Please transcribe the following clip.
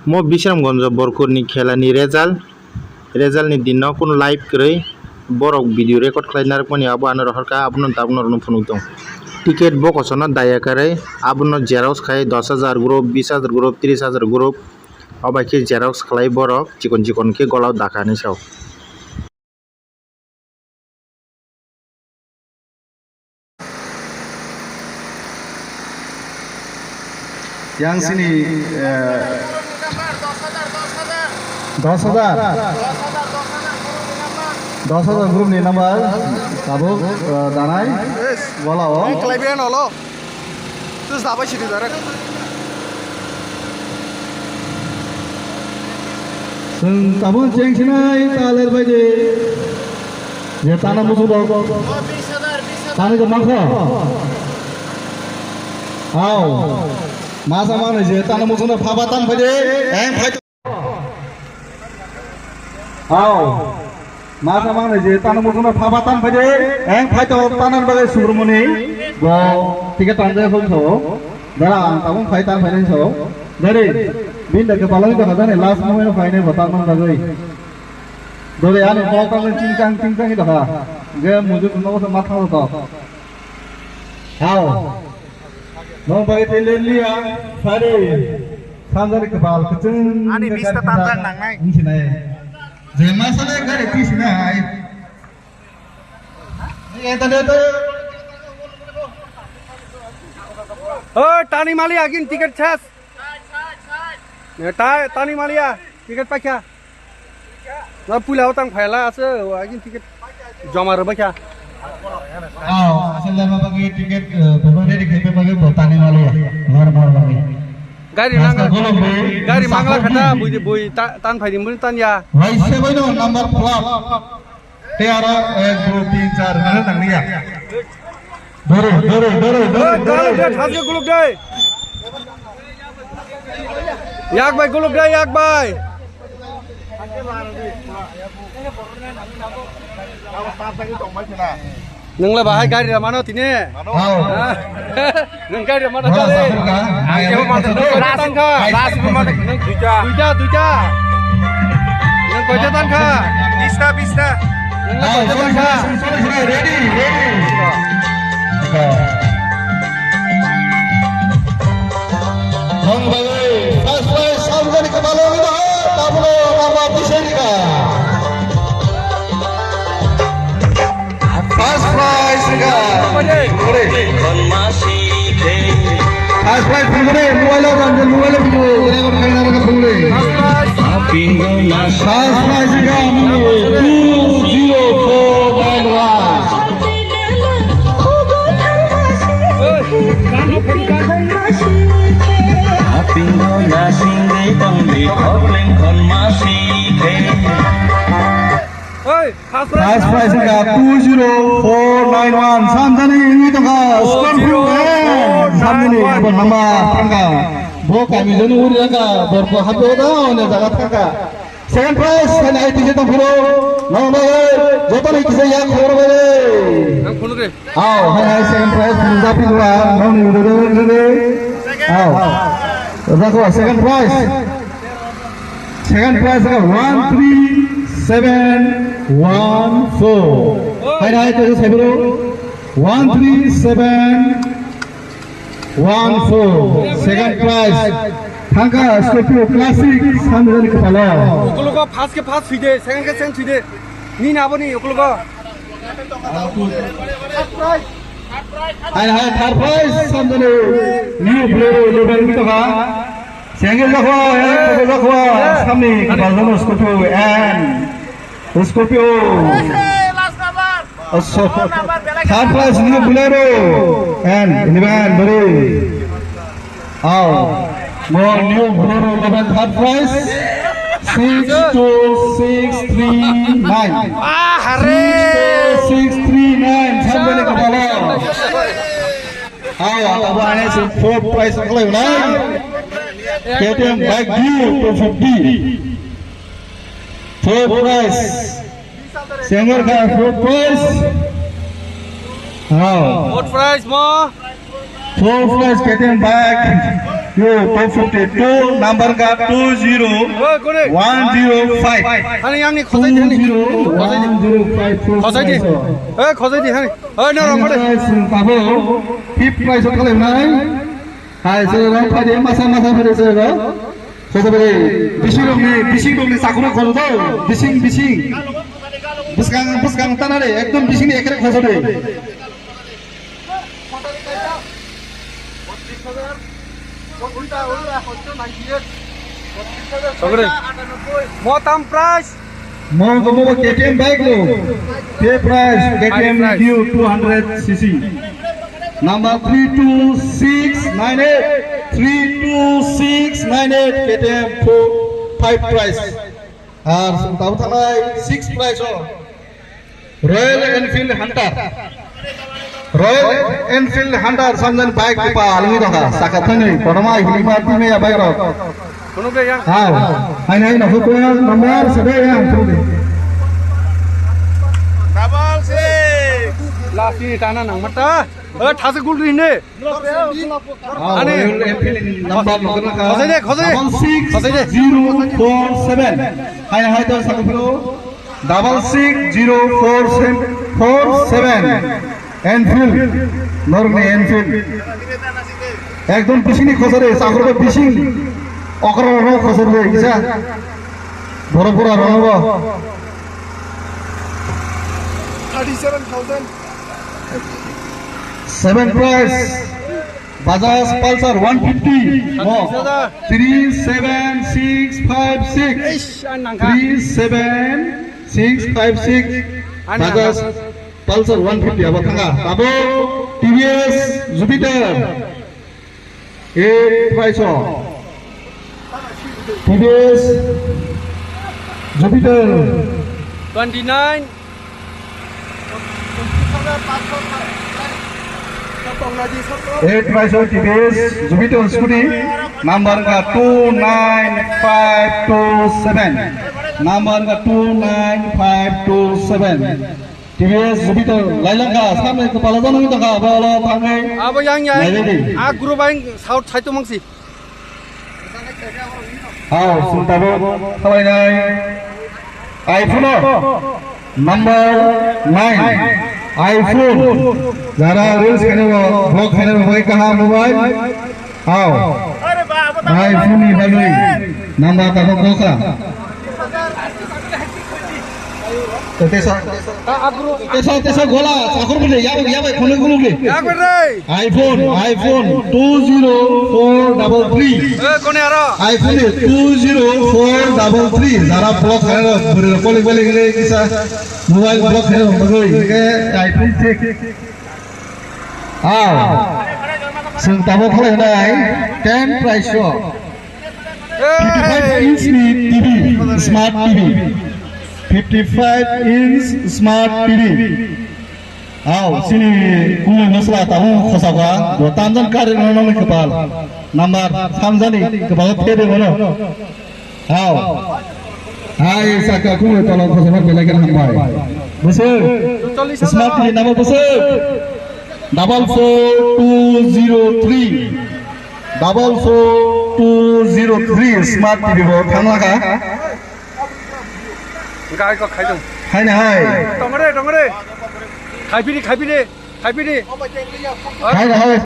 म बिश्रामगंज बरकुरनि खेलानि रेजाल्टनि दिनाव कुनो live गरै borok video record khlainai mani abo ano rohorka abono tabno rono phunuk dong ticket bokosono dayakarai abono xerox khai 10,000 group 20,000 group 30,000 group obai ke xerox khlai borok chikon chikon ke golao dakani sau yang sini 10,000 group ni number kabu danai bola oh kelebihan lo terus apa sih direct kamu ceng sinai taler baje je tanah musuh dong tanah ke mangsa hau masa mana je tanah musuhnya phabatan baje fight hau masa mana je tanah musuhnya phabatan baje fight tanah bagai surmuni go tiga tanda pun so darang kamu fightan fightan so dari binda ke palang itu kata nih last moment final bataman bagai dari ane mau kalau cincang itu kah gak mujud nol sama matang itu hau mau bagai telellia sari sanjari kepal kecil ane bisa tantang nang naik ini sini jema sana gak di sini ini tadi itu oh tani mali agin tiket chas tani malia tiket pakya na pula utang phaila ase agin tiket jama ra bakya asal lama bagi tiket beberapa di KP bagi tani malia normal bagi gari mangla khata bui tan phai dim tan ya वैसे भाई no number plot 13 1 2 3 4 mana tang dia dore thasge guluk dai yak bai guluk dai yak bai nang la bahai gari ra mano tine nang gari ra mano chale angke ma tan kha ras ma duja nang ko tan kha bista nang ko tan kha ready Bang bagai first prize sampai ke balong itu tablo nama Bisenika first prize juga first prize pulgure mobile video ini kau kena nak pulgure first prize juga 20491 first prize juga 20491 samjani ini tu kah Scorpio samjani bernama Prangga boka misalnya uri kah berpo hape dah oleh jagat kah second prize kan itu je tampiro nama jatuh lagi saya yang khor beri hai second prize menjapi dua nama udah second prize kan 13714 hai itu saya bro 13714 second prize Thangka Scorpio Classic sambil kepala. Okolo ko fast ke fast suide, second ke second suide. Ni na boni okolo ko. Hai third prize sambil new Bolero level itu kah? Second jakwa, sambil kepala Scorpio and Scorpio. Third prize new Bolero and Eleven Bari. More new Bolero level third prize 62639. Hare 62639 sampai ke bawah. Apa ini fourth prize kalau naik? KTM bike due 250. Fourth prize. Singer ka fourth prize. Fourth prize mo. Fourth prize KTM bike 252 number ka 20105 아니 양니 거사이 되니 20105 거사이 돼 거사이 돼 하니 너 랑거래 Sungtabo fifth prize of Kalimai. Hai sir, pade masa pade sir. So the bising dong ni sakura khoso do. Bising. Buskang tanare ekdom bising ni ekre khoso de. 저그래 뭐땀 프라이스 Mo KTM bike lo. Fifth prize KTM Q 200cc. Number 32698 KTM 5 prize. Ar tahu thalai 6 prize oh. Royal Enfield Hunter samjan bike pa alungi doka sakathani kodama hilima time ya bike ro. কোনো বে yang Hai na ko number sebe yang thudi. 라스니 타나 nang mata 다스 굴도 있네 Ani number lokana ka. Khosai de 6047. Hai to sakapro 660447 Enfield Norme Enfield ekdom bising khosare sakro bising okra ro khosare gisa boro pura ronobo 37,000 7 price Bajaj Pulsar 150 mo 37656 37656 Bajaj Pulsar 150 abo thanga abo TVS Jupiter 8 price TVS Jupiter 29 8 price TVS Jupiter scooty number ka 29527 number ka 29527 TVS Jupiter lailanga samne kepala janang ta ka bala thangai abo yang a group aing south side to mangsi hao suntabo khabai nai iPhone number 9 iPhone jara reels khane vlog khane bhai kaha mobile hao iPhone ni baloi number ta boka Tesa gola sakur bole yabai phone gulo le yak berre iPhone 20433 kone aro iPhone 20433 jara block khane bole gele kisa mobile block khane bagoi ke iPhone check sung tabo khale nai 10 price show 55 inch TV smart TV 55 inch smart TV. Sini kumi masla tahu khosaga. Dua tanjan kari nono kepal. Number samjani kepal tede mana? Hai saka kumi tolong khosaga belakan hambai. Besar. Smart TV nama besar. 44203. 44203 smart TV bawa thamla ka. गाय को खाइ दं Hai na hai. टंगरे खाइपिरी Hai na hai.